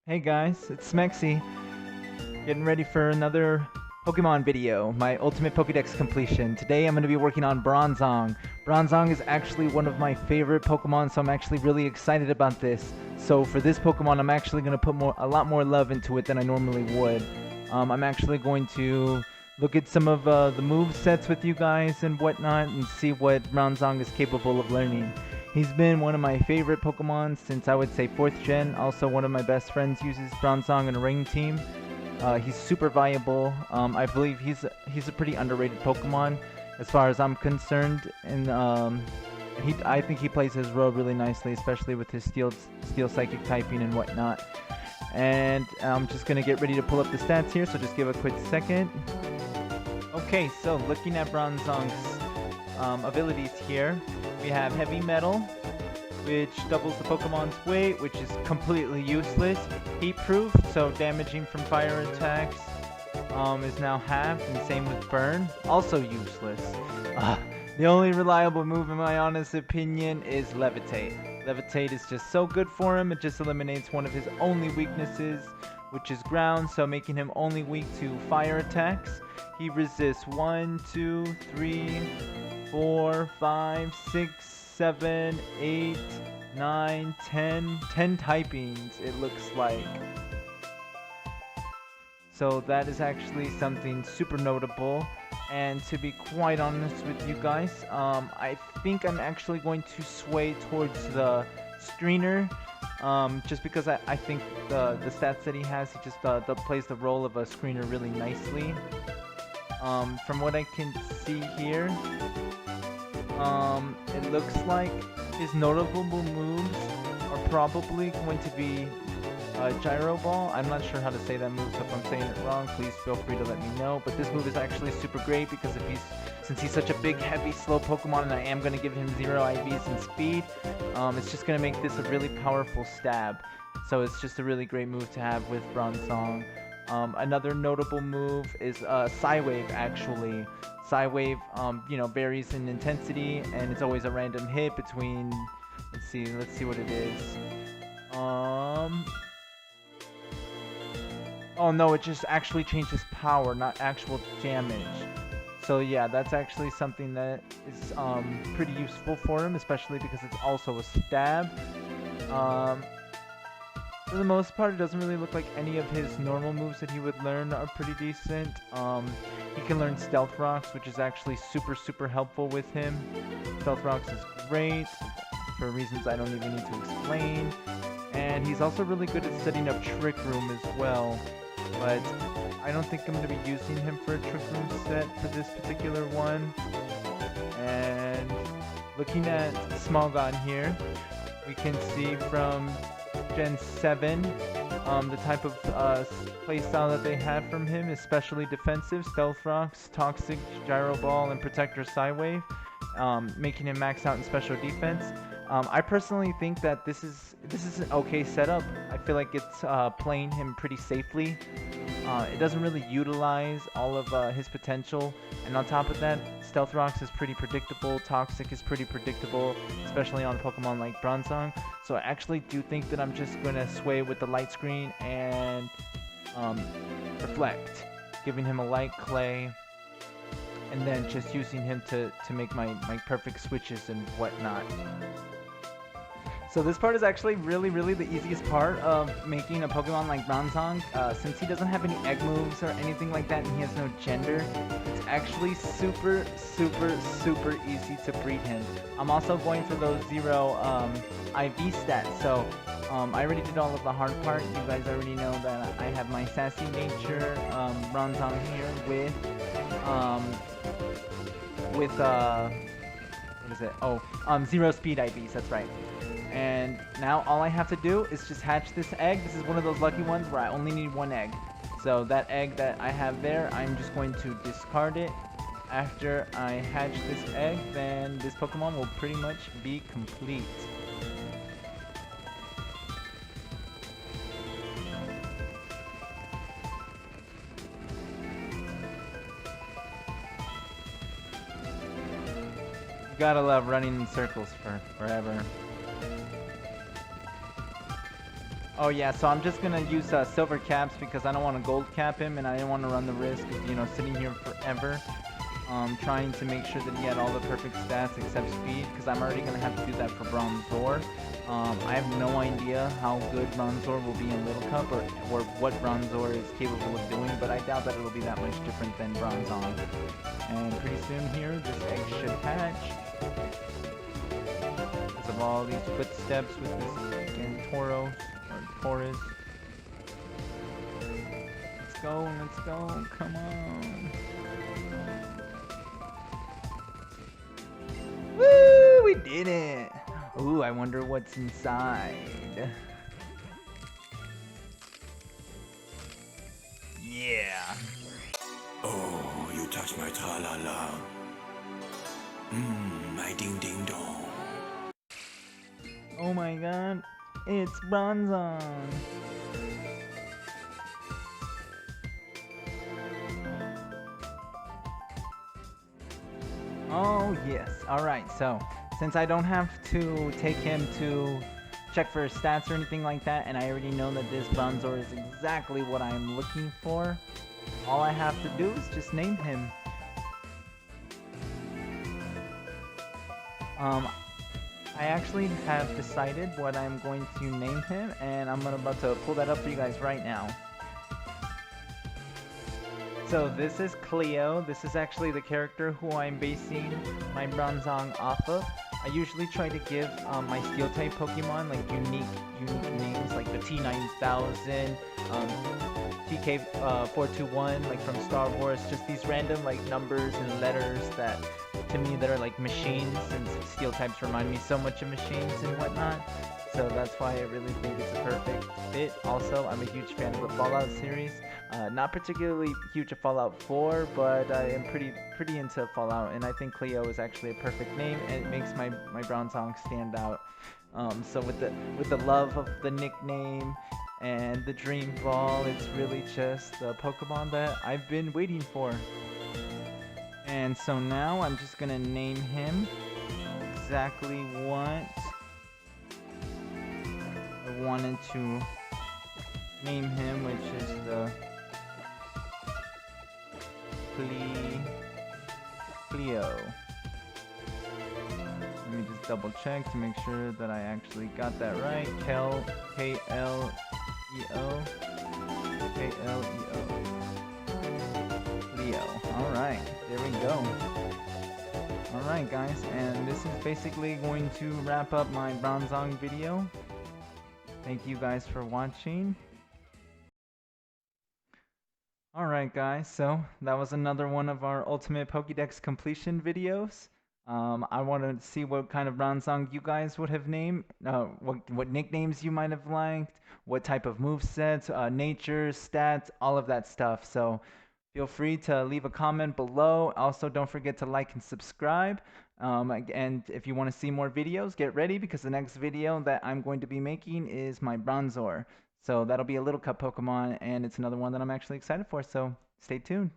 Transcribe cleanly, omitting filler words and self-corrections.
Hey guys, it's Smexy, getting ready for another Pokemon video, my ultimate Pokedex completion. Today I'm going to be working on Bronzong. Bronzong is actually one of my favorite Pokemon, so I'm actually really excited about this. So for this Pokemon, I'm actually going to put a lot more love into it than I normally would. I'm actually going to look at some of the move sets with you guys and whatnot and see what Bronzong is capable of learning. He's been one of my favorite Pokemon since I would say 4th gen. Also, one of my best friends uses Bronzong in a ring team. He's super viable. I believe he's a pretty underrated Pokemon as far as I'm concerned, and I think he plays his role really nicely, especially with his steel psychic typing and whatnot. And I'm just gonna get ready to pull up the stats here, so just give a quick second. Okay, so looking at Bronzong's abilities here, we have Heavy Metal, which doubles the Pokemon's weight, which is completely useless. Heat Proof, so damaging from fire attacks is now halved, and same with Burn, also useless. The only reliable move in my honest opinion is Levitate. Levitate is just so good for him, it just eliminates one of his only weaknesses, which is ground, so making him only weak to fire attacks. He resists 1, 2, 3, 4, 5, 6, 7, 8, 9, 10 typings, it looks like. So that is actually something super notable. And to be quite honest with you guys, I think I'm actually going to sway towards the screener. Just because I think the stats that he has, he just plays the role of a screener really nicely. From what I can see here, it looks like his notable moves are probably going to be Gyro Ball. I'm not sure how to say that move, so if I'm saying it wrong, please feel free to let me know. But this move is actually super great because since he's such a big, heavy, slow Pokemon, and I am going to give him 0 IVs and speed, it's just going to make this a really powerful stab. So it's just a really great move to have with Bronzong. Another notable move is Psywave, actually. Psywave, varies in intensity, and it's always a random hit between, let's see what it is. Oh no, it just actually changes power, not actual damage. So yeah, that's actually something that is pretty useful for him, especially because it's also a stab. For the most part, it doesn't really look like any of his normal moves that he would learn are pretty decent. He can learn Stealth Rocks, which is actually super helpful with him. Stealth Rocks is great, for reasons I don't even need to explain. And he's also really good at setting up Trick Room as well. But I don't think I'm going to be using him for a Trick Room set for this particular one. And looking at Smogon here, we can see from Gen 7, the type of playstyle that they have from him, especially defensive, Stealth Rocks, Toxic, Gyro Ball, and Protector Psywave, making him max out in special defense. I personally think that this is an okay setup. I feel like it's playing him pretty safely. It doesn't really utilize all of his potential, and on top of that, Stealth Rocks is pretty predictable, Toxic is pretty predictable, especially on Pokemon like Bronzong. So I actually do think that I'm just going to sway with the Light Screen and Reflect, giving him a Light Clay, and then just using him to make my perfect switches and whatnot. So this part is actually really the easiest part of making a Pokemon like Bronzong. Since he doesn't have any egg moves or anything like that and he has no gender, it's actually super easy to breed him. I'm also going for those 0 IV stats, so I already did all of the hard part. You guys already know that I have my Sassy Nature Bronzong here with what is it? Oh, 0 speed IVs, that's right. And now all I have to do is just hatch this egg. This is one of those lucky ones where I only need 1 egg. So that egg that I have there, I'm just going to discard it. After I hatch this egg, then this Pokemon will pretty much be complete. You gotta love running in circles for forever. Oh yeah, so I'm just gonna use silver caps because I don't want to gold cap him, and I didn't want to run the risk of, you know, sitting here forever, trying to make sure that he had all the perfect stats except speed, because I'm already gonna have to do that for Bronzor. I have no idea how good Bronzor will be in Little Cup, or what Bronzor is capable of doing, but I doubt that it'll be that much different than Bronzong. And pretty soon here, this egg should hatch. Because of all these footsteps with this, again, Tauros, or Taurus. Let's go, come on. Woo, we did it. Ooh, I wonder what's inside. Yeah. Oh, you touch my tra-la-la. My ding-ding-dong. Oh my god, it's Bronzong. Oh yes, alright, so since I don't have to take him to check for his stats or anything like that, and I already know that this Bronzor is exactly what I'm looking for, all I have to do is just name him. I actually have decided what I'm going to name him, and I'm about to pull that up for you guys right now. So this is Cleo. This is actually the character who I'm basing my Bronzong off of. I usually try to give my steel type Pokemon like unique names, like the T9000, TK421, like from Star Wars. Just these random like numbers and letters that, to me, that are like machines, since steel types remind me so much of machines and whatnot. So that's why I really think it's a perfect fit. Also, I'm a huge fan of the Fallout series. Not particularly huge of Fallout 4, but I am pretty into Fallout, and I think Cleo is actually a perfect name, and it makes my Bronzong stand out. So with the love of the nickname and the Dream Ball, it's really just the Pokemon that I've been waiting for. And so now I'm just gonna name him exactly what I wanted to name him, which is the Cleo. Let me just double check to make sure that I actually got that right. K-L-E-O. K-L-E-O. Cleo. Alright, there we go. Alright guys, and this is basically going to wrap up my Bronzong video. Thank you guys for watching. Alright guys, so that was another one of our Ultimate Pokedex completion videos. I wanted to see what kind of Bronzong you guys would have named, what nicknames you might have liked, what type of movesets, nature, stats, all of that stuff. So feel free to leave a comment below. Also, don't forget to like and subscribe. And if you want to see more videos, get ready, because the next video that I'm going to be making is my Bronzor. So that'll be a Little Cup Pokemon, and it's another one that I'm actually excited for, so stay tuned.